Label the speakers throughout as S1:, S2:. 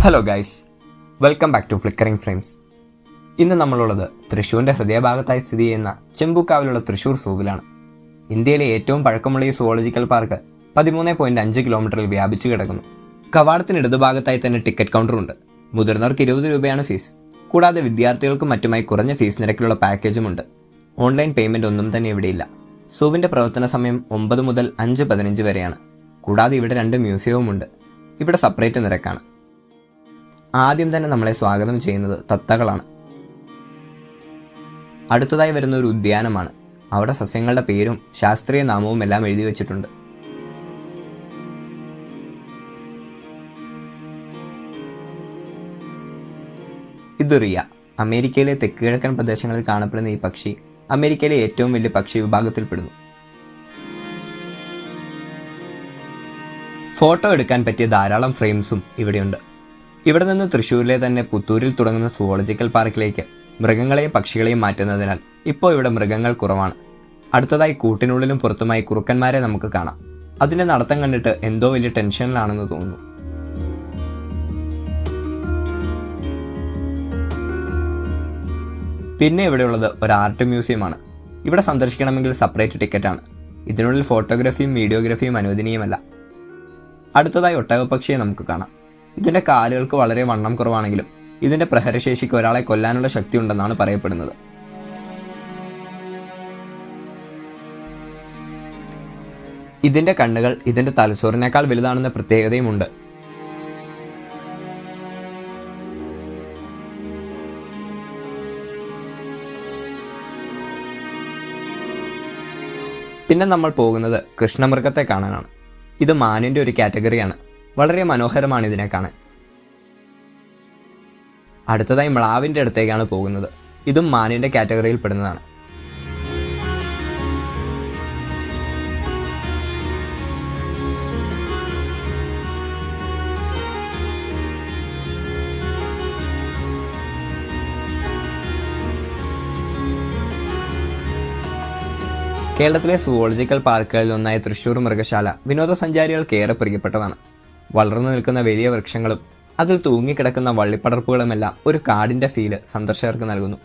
S1: Hello guys, welcome back to flickering frames. ഇന്ന് നമ്മളുള്ളത് തൃശ്ശൂരിൻ്റെ ഹൃദയഭാഗത്തായി സ്ഥിതി ചെയ്യുന്ന ചെമ്പൂക്കാവിലുള്ള തൃശ്ശൂർ സൂവിലാണ്. ഇന്ത്യയിലെ ഏറ്റവും പഴക്കമുള്ള ഈ സുവോളജിക്കൽ പാർക്ക് 13.5 കിലോമീറ്ററിൽ വ്യാപിച്ചു കിടക്കുന്നു. കവാടത്തിന് ഇടതുഭാഗത്തായി തന്നെ ടിക്കറ്റ് കൗണ്ടറുണ്ട്. മുതിർന്നവർക്ക് 20 രൂപയാണ് ഫീസ്. കൂടാതെ വിദ്യാർത്ഥികൾക്കും മറ്റുമായി കുറഞ്ഞ ഫീസ് നിരക്കിലുള്ള പാക്കേജുമുണ്ട്. ഓൺലൈൻ പേയ്മെൻറ്റ് ഒന്നും തന്നെ ഇവിടെയില്ല. സൂവിൻ്റെ പ്രവർത്തന സമയം 9 മുതൽ 5:15 വരെയാണ്. കൂടാതെ ഇവിടെ 2 മ്യൂസിയവുമുണ്ട്. ഇവിടെ സെപ്പറേറ്റ് നിരക്കാണ്. ആദ്യം തന്നെ നമ്മളെ സ്വാഗതം ചെയ്യുന്നത് തത്തകളാണ്. അടുത്തതായി വരുന്ന ഒരു ഉദ്യാനമാണ്. അവിടെ സസ്യങ്ങളുടെ പേരും ശാസ്ത്രീയ നാമവും എല്ലാം എഴുതി വച്ചിട്ടുണ്ട്. ഇത് റിയ. അമേരിക്കയിലെ തെക്കുകിഴക്കൻ പ്രദേശങ്ങളിൽ കാണപ്പെടുന്ന ഈ പക്ഷി അമേരിക്കയിലെ ഏറ്റവും വലിയ പക്ഷി വിഭാഗത്തിൽപ്പെടുന്നു. ഫോട്ടോ എടുക്കാൻ പറ്റിയ ധാരാളം ഫ്രെയിംസും ഇവിടെയുണ്ട്. ഇവിടെ നിന്ന് തൃശ്ശൂരിലെ തന്നെ പുത്തൂരിൽ തുടങ്ങുന്ന സുവോളജിക്കൽ പാർക്കിലേക്ക് മൃഗങ്ങളെയും പക്ഷികളെയും മാറ്റുന്നതിനാൽ ഇപ്പോൾ ഇവിടെ മൃഗങ്ങൾ കുറവാണ്. അടുത്തതായി കൂട്ടിനുള്ളിലും പുറത്തുമായി കുറുക്കന്മാരെ നമുക്ക് കാണാം. അതിൻ്റെ നടത്തം കണ്ടിട്ട് എന്തോ വലിയ ടെൻഷനിലാണെന്ന് തോന്നുന്നു. പിന്നെ ഇവിടെയുള്ളത് ഒരു ആർട്ട് മ്യൂസിയമാണ്. ഇവിടെ സന്ദർശിക്കണമെങ്കിൽ സെപ്പറേറ്റ് ടിക്കറ്റാണ്. ഇതിനുള്ളിൽ ഫോട്ടോഗ്രാഫിയും വീഡിയോഗ്രാഫിയും അനുവദനീയമല്ല. അടുത്തതായി ഒട്ടകപ്പക്ഷിയെ നമുക്ക് കാണാം. ഇതിൻ്റെ കാലുകൾക്ക് വളരെ വണ്ണം കുറവാണെങ്കിലും ഇതിൻ്റെ പ്രഹരശേഷിക്ക് ഒരാളെ കൊല്ലാനുള്ള ശക്തി ഉണ്ടെന്നാണ് പറയപ്പെടുന്നത്. ഇതിൻ്റെ കണ്ണുകൾ ഇതിൻ്റെ തലച്ചോറിനേക്കാൾ വലുതാണെന്ന പ്രത്യേകതയുമുണ്ട്. പിന്നെ നമ്മൾ പോകുന്നത് കൃഷ്ണമൃഗത്തെ കാണാനാണ്. ഇത് മാനിൻ്റെ ഒരു കാറ്റഗറിയാണ്. വളരെ മനോഹരമാണ് ഇതിനെ കാണാൻ. അടുത്തതായി മ്ലാവിൻ്റെ അടുത്തേക്കാണ് പോകുന്നത്. ഇതും മാനിൻ്റെ കാറ്റഗറിയിൽ പെടുന്നതാണ്. കേരളത്തിലെ സുവോളജിക്കൽ പാർക്കുകളിൽ ഒന്നായ തൃശ്ശൂർ മൃഗശാല വിനോദസഞ്ചാരികൾക്ക് ഏറെ പ്രിയപ്പെട്ടതാണ്. വളർന്നു നിൽക്കുന്ന വലിയ വൃക്ഷങ്ങളും അതിൽ തൂങ്ങിക്കിടക്കുന്ന വള്ളിപ്പടർപ്പുകളുമെല്ലാം ഒരു കാടിൻ്റെ ഫീല് സന്ദർശകർക്ക് നൽകുന്നു.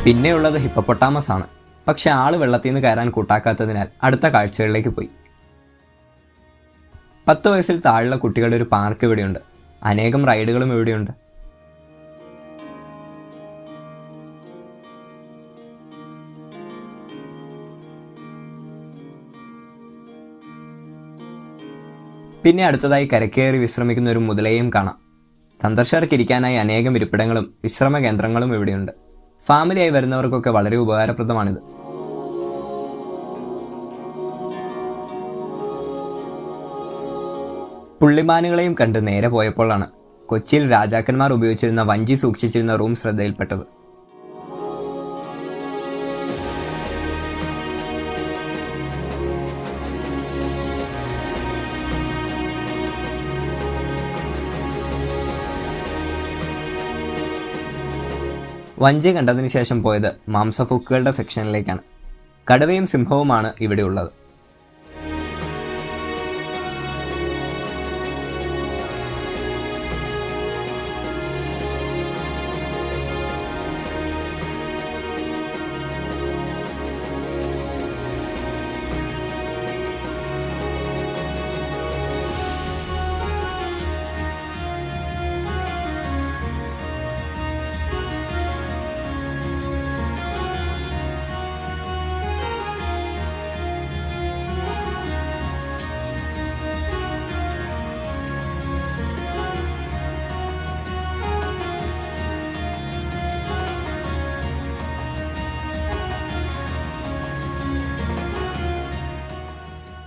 S1: പിന്നെയുള്ളത് ഹിപ്പപ്പൊട്ടാമസ് ആണ്. പക്ഷെ ആള് വെള്ളത്തിൽ നിന്ന് കയറാൻ കൂട്ടാക്കാത്തതിനാൽ അടുത്ത കാഴ്ചകളിലേക്ക് പോയി. 10 വയസ്സിൽ താഴെയുള്ള കുട്ടികളുടെ ഒരു പാർക്ക് ഇവിടെയുണ്ട്. അനേകം റൈഡുകളും ഇവിടെയുണ്ട്. പിന്നെ അടുത്തതായി കരക്കേറി വിശ്രമിക്കുന്ന ഒരു മുതലയും കാണാം. സന്ദർശകർക്ക് ഇരിക്കാനായി അനേകം ഇരിപ്പിടങ്ങളും വിശ്രമ കേന്ദ്രങ്ങളും ഇവിടെയുണ്ട്. ഫാമിലിയായി വരുന്നവർക്കൊക്കെ വളരെ ഉപകാരപ്രദമാണിത്. പുള്ളിമാനുകളെയും കണ്ട് നേരെ പോയപ്പോഴാണ് കൊച്ചിയിൽ രാജാക്കന്മാർ ഉപയോഗിച്ചിരുന്ന വഞ്ചി സൂക്ഷിച്ചിരുന്ന റൂം ശ്രദ്ധയിൽപ്പെട്ടത്. വഞ്ചി കണ്ടതിന് ശേഷം പോയത് മാംസഫുക്കുകളുടെ സെക്ഷനിലേക്കാണ്. കടുവയും സിംഹവുമാണ് ഇവിടെയുള്ളത്.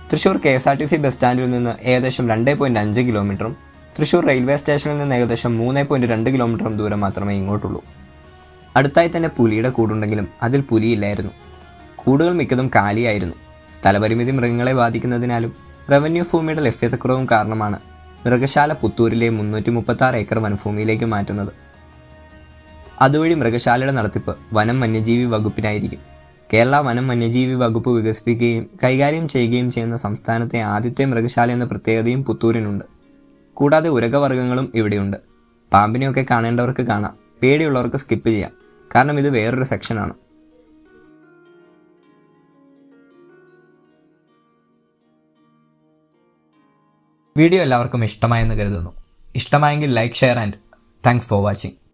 S1: തൃശ്ശൂർ KSRTC ബസ് സ്റ്റാൻഡിൽ നിന്ന് ഏകദേശം 2.5 കിലോമീറ്ററും തൃശ്ശൂർ റെയിൽവേ സ്റ്റേഷനിൽ നിന്ന് ഏകദേശം 3.2 കിലോമീറ്ററും ദൂരം മാത്രമേ ഇങ്ങോട്ടുള്ളൂ. അടുത്തായി തന്നെ പുലിയുടെ കൂടുണ്ടെങ്കിലും അതിൽ പുലിയില്ലായിരുന്നു. കൂടുകൾ മിക്കതും കാലിയായിരുന്നു. സ്ഥലപരിമിതി മൃഗങ്ങളെ ബാധിക്കുന്നതിനാലും റവന്യൂ ഭൂമിയുടെ ലഭ്യതക്കുറവും കാരണമാണ് മൃഗശാല പുത്തൂരിലെ 336 ഏക്കർ വനഭൂമിയിലേക്ക് മാറ്റുന്നത്. അതുവഴി മൃഗശാലയുടെ നടത്തിപ്പ് വനം വന്യജീവി വകുപ്പിനായിരിക്കും. കേരള വനം വന്യജീവി വകുപ്പ് വികസിപ്പിക്കുകയും കൈകാര്യം ചെയ്യുകയും ചെയ്യുന്ന സംസ്ഥാനത്തെ ആദ്യത്തെ മൃഗശാല എന്ന പ്രത്യേകതയും പുത്തൂരിനുണ്ട്. കൂടാതെ ഉരകവർഗ്ഗങ്ങളും ഇവിടെയുണ്ട്. പാമ്പിനെയൊക്കെ കാണേണ്ടവർക്ക് കാണാം, പേടിയുള്ളവർക്ക് സ്കിപ്പ് ചെയ്യാം, കാരണം ഇത് വേറൊരു സെക്ഷനാണ്. വീഡിയോ എല്ലാവർക്കും ഇഷ്ടമായെന്ന് കരുതുന്നു. ഇഷ്ടമായെങ്കിൽ like, share and thanks for watching.